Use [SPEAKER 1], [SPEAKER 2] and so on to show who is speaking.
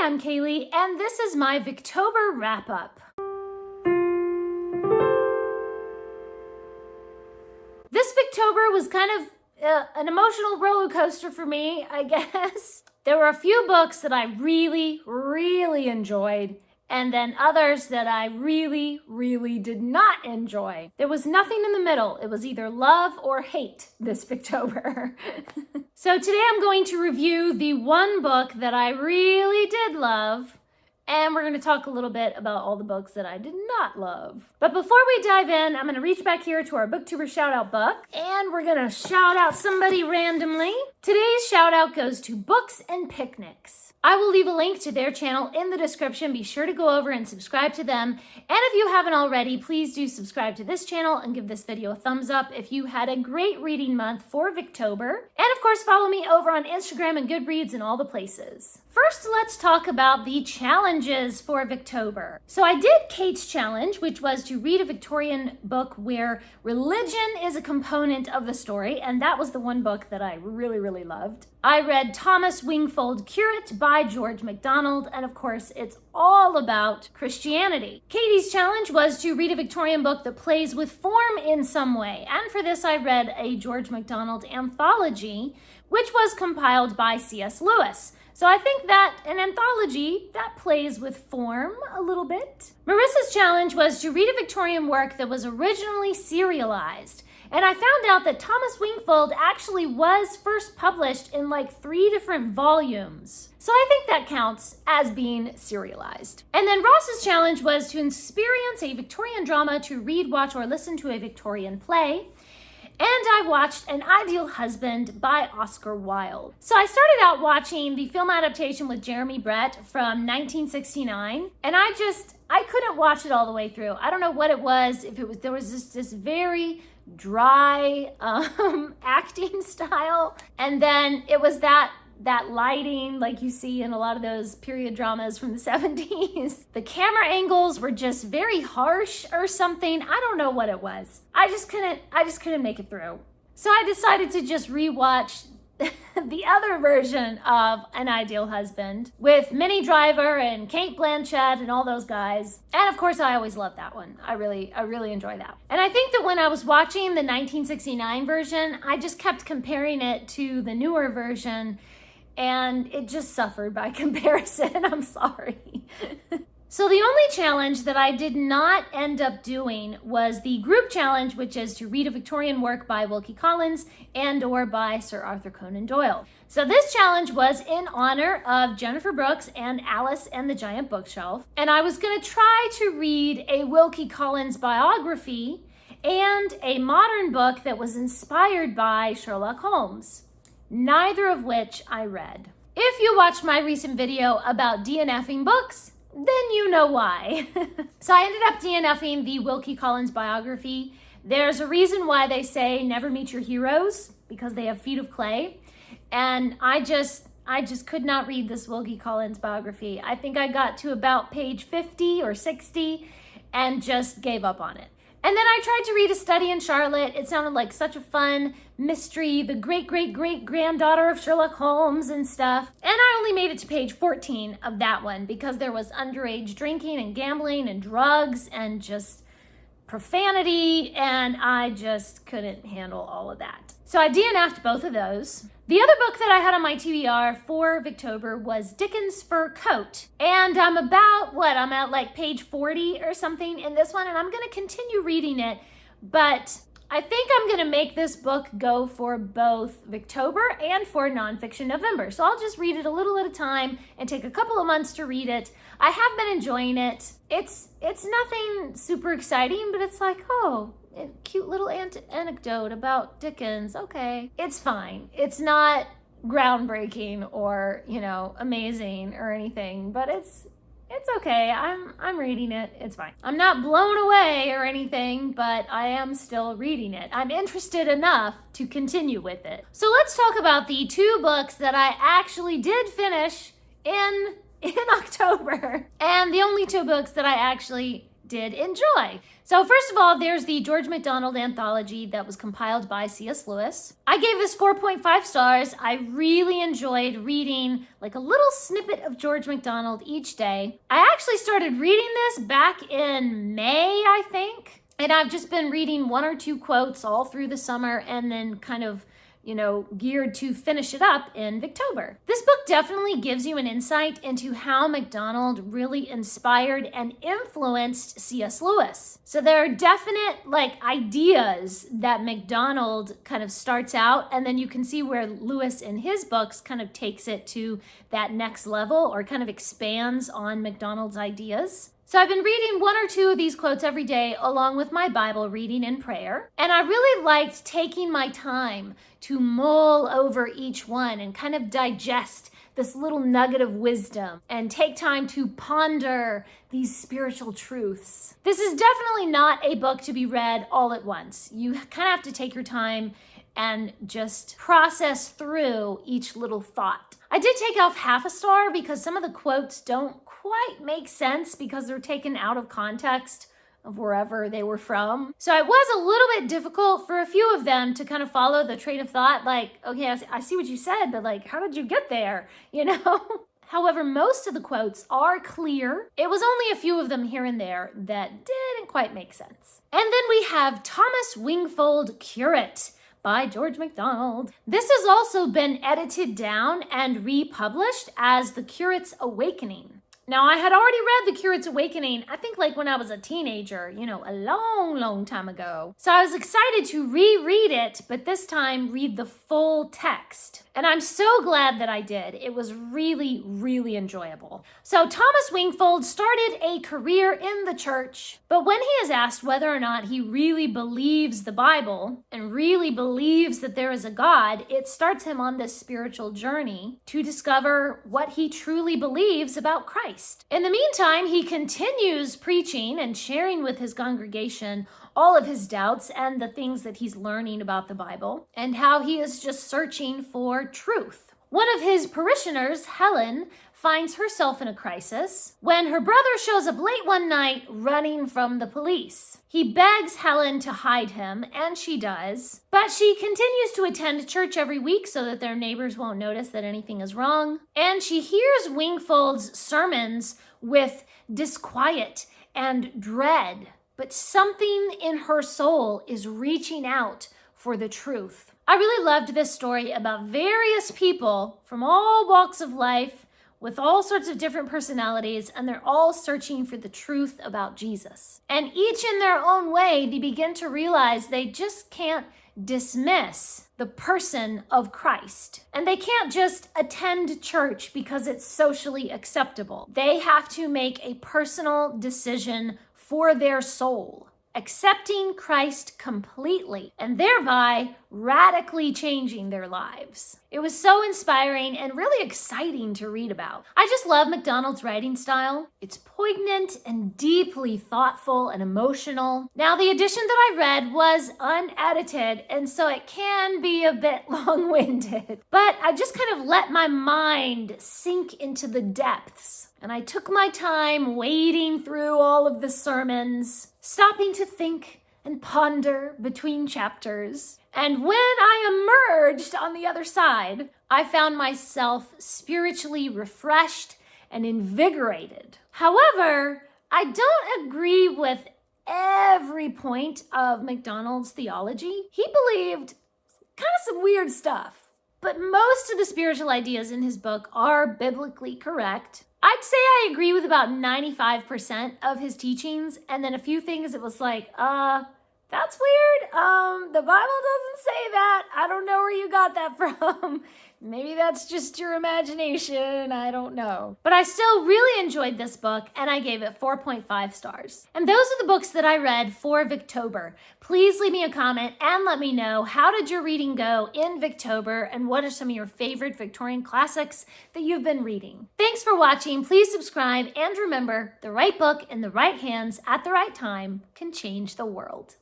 [SPEAKER 1] I'm Kaylee, and this is my Victober wrap-up. This Victober was kind of an emotional roller coaster for me, I guess. There were a few books that I really enjoyed, and then others that I really did not enjoy. There was nothing in the middle. It was either love or hate this Victober. So today I'm going to review the one book that I really did love, and we're going to talk a little bit about all the books that I did not love. But before we dive in, I'm going to reach back here to our Booktuber Shoutout book, and we're going to shout out somebody randomly. Today's shout out goes to Books and Picnics. I will leave a link to their channel in the description. Be sure to go over and subscribe to them. And if you haven't already, please do subscribe to this channel and give this video a thumbs up if you had a great reading month for Victober. And of course, follow me over on Instagram and Goodreads and all the places. First, let's talk about the challenges for Victober. So I did Kate's challenge, which was to read a Victorian book where religion is a component of the story, and that was the one book that I really loved. I read Thomas Wingfold, Curate by George MacDonald, and of course, it's all about Christianity. Katie's challenge was to read a Victorian book that plays with form in some way, and for this I read a George MacDonald anthology, which was compiled by C.S. Lewis. So I think that an anthology, that plays with form a little bit. Marissa's challenge was to read a Victorian work that was originally serialized. And I found out that Thomas Wingfold actually was first published in like 3 different volumes. So I think that counts as being serialized. And then Ross's challenge was to experience a Victorian drama, to read, watch, or listen to a Victorian play. And I watched An Ideal Husband by Oscar Wilde. So I started out watching the film adaptation with Jeremy Brett from 1969, and I couldn't watch it all the way through. I don't know what it was, there was just this very dry acting style, and then it was that lighting like you see in a lot of those period dramas from the 70s. The camera angles were just very harsh or something. I don't know what it was. I just couldn't make it through. So I decided to just rewatch the other version of An Ideal Husband with Minnie Driver and Cate Blanchett and all those guys. And of course, I always loved that one. I really enjoy that. And I think that when I was watching the 1969 version, I just kept comparing it to the newer version, and it just suffered by comparison. I'm sorry. So the only challenge that I did not end up doing was the group challenge, which is to read a Victorian work by Wilkie Collins and or by Sir Arthur Conan Doyle. So this challenge was in honor of Jennifer Brooks and Alice and the Giant Bookshelf. And I was going to try to read a Wilkie Collins biography and a modern book that was inspired by Sherlock Holmes, neither of which I read. If you watched my recent video about DNFing books, then you know why. So I ended up DNFing the Wilkie Collins biography. There's a reason why they say never meet your heroes, because they have feet of clay. And I just could not read this Wilkie Collins biography. I think I got to about page 50 or 60 and just gave up on it. And then I tried to read A Study in Charlotte. It sounded like such a fun mystery, the great-great-great-granddaughter of Sherlock Holmes and stuff. And I only made it to page 14 of that one because there was underage drinking and gambling and drugs and just profanity, and I just couldn't handle all of that. So I DNF'd both of those. The other book that I had on my TBR for Victober was Dickens' Fur Coat. And I'm at like page 40 or something in this one, and I'm going to continue reading it, but I think I'm going to make this book go for both Victober and for Nonfiction November. So I'll just read it a little at a time and take a couple of months to read it. I have been enjoying it. It's nothing super exciting, but it's like, oh, a cute little anecdote about Dickens. Okay, it's fine. It's not groundbreaking or, amazing or anything, but it's okay. I'm reading it. It's fine. I'm not blown away or anything, but I am still reading it. I'm interested enough to continue with it. So let's talk about the 2 books that I actually did finish in October. And the only 2 books that I actually did enjoy. So first of all, there's the George MacDonald Anthology that was compiled by C.S. Lewis. I gave this 4.5 stars. I really enjoyed reading like a little snippet of George MacDonald each day. I actually started reading this back in May, I think. And I've just been reading one or two quotes all through the summer and then kind of geared to finish it up in Victober. This book definitely gives you an insight into how MacDonald really inspired and influenced C.S. Lewis. So there are definite ideas that MacDonald kind of starts out, and then you can see where Lewis in his books kind of takes it to that next level or kind of expands on MacDonald's ideas. So I've been reading one or two of these quotes every day along with my Bible reading and prayer. And I really liked taking my time to mull over each one and kind of digest this little nugget of wisdom and take time to ponder these spiritual truths. This is definitely not a book to be read all at once. You kind of have to take your time and just process through each little thought. I did take off half a star because some of the quotes don't quite make sense because they're taken out of context of wherever they were from. So it was a little bit difficult for a few of them to kind of follow the train of thought, okay, I see what you said, but how did you get there, However, most of the quotes are clear. It was only a few of them here and there that didn't quite make sense. And then we have Thomas Wingfold, Curate, by George MacDonald. This has also been edited down and republished as The Curate's Awakening. Now, I had already read The Curate's Awakening, I think when I was a teenager, a long time ago. So I was excited to reread it, but this time read the full text. And I'm so glad that I did. It was really, really enjoyable. So Thomas Wingfold started a career in the church, but when he is asked whether or not he really believes the Bible and really believes that there is a God, it starts him on this spiritual journey to discover what he truly believes about Christ. In the meantime, he continues preaching and sharing with his congregation all of his doubts and the things that he's learning about the Bible and how he is just searching for truth. One of his parishioners, Helen, finds herself in a crisis when her brother shows up late one night running from the police. He begs Helen to hide him, and she does, but she continues to attend church every week so that their neighbors won't notice that anything is wrong. And she hears Wingfold's sermons with disquiet and dread, but something in her soul is reaching out for the truth. I really loved this story about various people from all walks of life with all sorts of different personalities, and they're all searching for the truth about Jesus. And each in their own way, they begin to realize they just can't dismiss the person of Christ. And they can't just attend church because it's socially acceptable. They have to make a personal decision for their soul, accepting Christ completely, and thereby radically changing their lives. It was so inspiring and really exciting to read about. I just love MacDonald's writing style. It's poignant and deeply thoughtful and emotional. Now, the edition that I read was unedited, and so it can be a bit long-winded, but I just kind of let my mind sink into the depths. And I took my time wading through all of the sermons, stopping to think and ponder between chapters. And when I emerged on the other side, I found myself spiritually refreshed and invigorated. However, I don't agree with every point of MacDonald's theology. He believed kind of some weird stuff, but most of the spiritual ideas in his book are biblically correct. I'd say I agree with about 95% of his teachings, and then a few things it was that's weird. The Bible doesn't say that. I don't know where you got that from. Maybe that's just your imagination. I don't know. But I still really enjoyed this book, and I gave it 4.5 stars. And those are the books that I read for Victober. Please leave me a comment and let me know, how did your reading go in Victober, and what are some of your favorite Victorian classics that you've been reading? Thanks for watching. Please subscribe, and remember, the right book in the right hands at the right time can change the world.